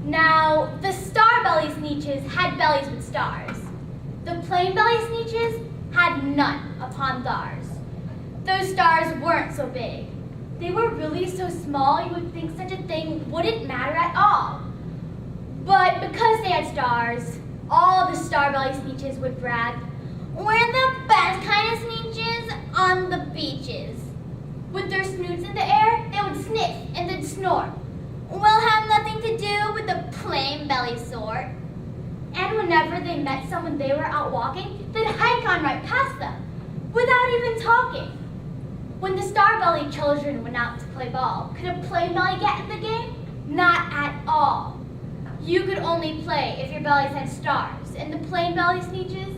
Now, the star-belly sneeches had bellies with stars. The plain-belly sneeches had none upon theirs. Those stars weren't so big. They were really so small you would think such a thing wouldn't matter at all. But because they had stars, all the star-belly sneeches would brag, "We're the best kind of sneeches on the beaches." With their snoots in the air, they would sniff and then snort. "We'll have nothing to do with the plain-belly sort." And whenever they met someone they were out walking, they'd hike on right past them, without even talking. When the star-belly children went out to play ball, could a plain-belly get in the game? Not at all. You could only play if your bellies had stars, and the plain-belly sneeches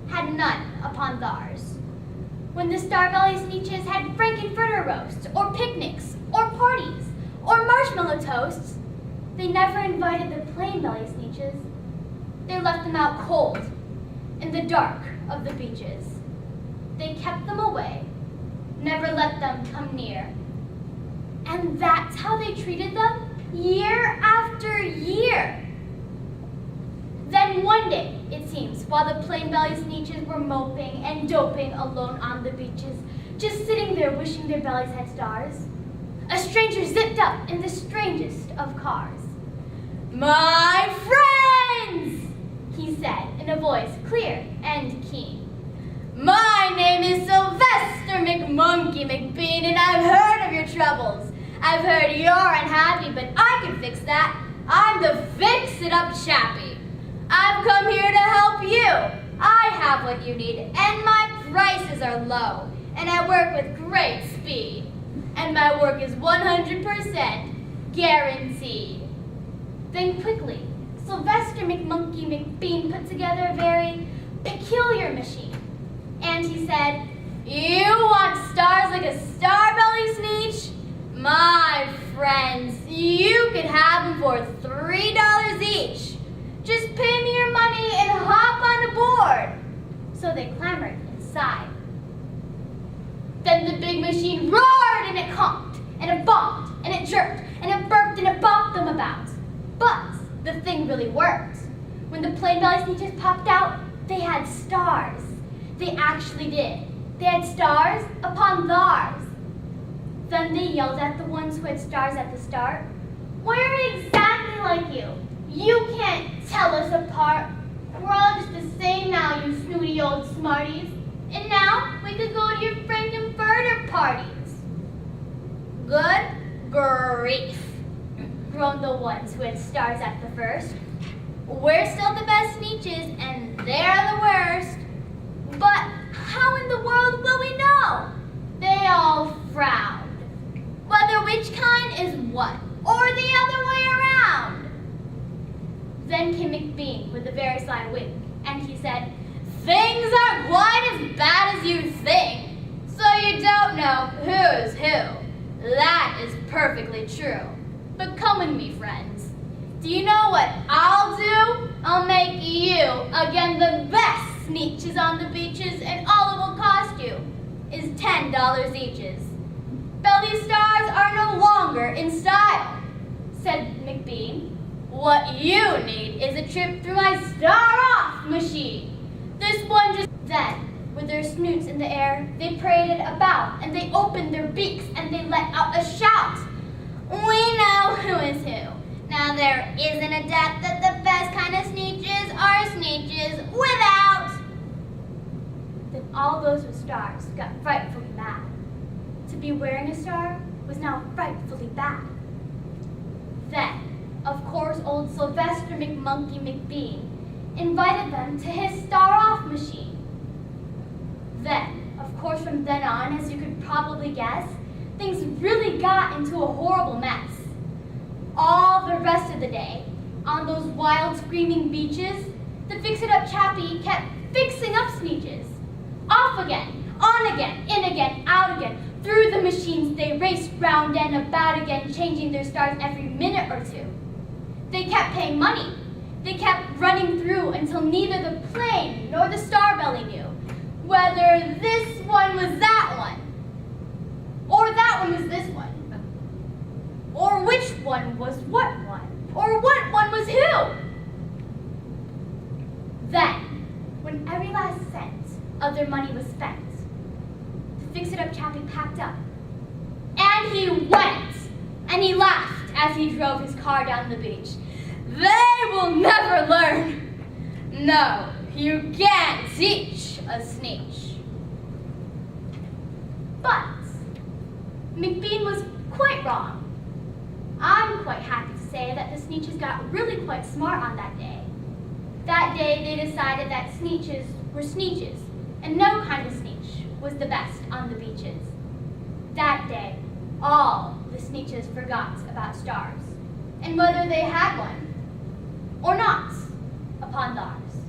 had none upon theirs. When the star-belly sneeches had frankenfurter roasts, or picnics, or parties, or marshmallow toasts, they never invited the plain-belly sneeches. They left them out cold, in the dark of the beaches. They kept them away, never let them come near. And that's how they treated them year after year. Then one day, it seems, while the plain-belly sneeches were moping and doping alone on the beaches, just sitting there wishing their bellies had stars, a stranger zipped up in the strangest of cars. "My friends," he said in a voice clear and keen. "My name is Sylvester McMonkey McBean, and I've heard of your troubles. I've heard you're unhappy, but I can fix that. I'm the fix-it-up chappie. I've come here to help you. I have what you need, and my prices are low, and I work with great speed. And my work is 100% guaranteed." Then quickly, Sylvester McMonkey McBean put together a very peculiar machine. And he said, "You want stars like a star-belly sneech? My friends, you could have them for $3 each. Just pay me your money and hop on aboard." So they clambered inside. Then the big machine roared and it conked, and it bonked, and it jerked, and it burped, and it bopped them about. But the thing really worked. When the plain-belly sneeches popped out, they had stars. They actually did. They had stars upon theirs. Then they yelled at the ones who had stars at the start, "We're exactly like you. You can't tell us apart. We're all just the same now, you snooty old smarties. And now we could go to your frankenfurter parties." "Good grief," groaned the ones who had stars at the first. "We're still the best sneeches, and they're the worst. But how in the world will we know?" They all frowned. Whether which kind is what, or the other way around. Then came McBean with a very sly wink, and he said, "Things aren't quite as bad as you think. So you don't know who's who. That is perfectly true. But come with me, friends. Do you know what I'll do? I'll make you again the best sneeches on the beaches, and all it will cost you is $10 eaches. Belly stars are no longer in style," said McBean. "What you need is a trip through my star-off machine. This one just..." Then, with their snoots in the air, they paraded about, and they opened their beaks, and they let out a shout. "We know who is who. Now there isn't a doubt that the best kind of sneeches are sneeches without..." Then all those with stars got frightfully mad. To be wearing a star was now frightfully bad. Then, of course, old Sylvester McMonkey McBean invited them to his star-off machine. Then, of course, from then on, as you could probably guess, things really got into a horrible mess. All the rest of the day, on those wild, screaming beaches, the fix-it-up chappie kept fixing up sneeches. Off again, on again, in again, out again. Through the machines they raced round and about again, changing their stars every minute or two. They kept paying money. They kept running through until neither the plain nor the star-belly knew whether this one was that one, or that one was this one, or which one was what one. or what one was who. Then, when every last cent of their money was spent, the fix-it-up chappie packed up, and he went, and he laughed as he drove his car down the beach. They will never learn. No, you can't teach a Sneetch. But McBean was quite wrong. I'm quite happy to say that the Sneetches got really quite smart on that day. That day they decided that Sneetches were Sneetches, and no kind of Sneetch was the best on the beaches. That day, all the Sneetches forgot about stars, and whether they had one or not upon theirs.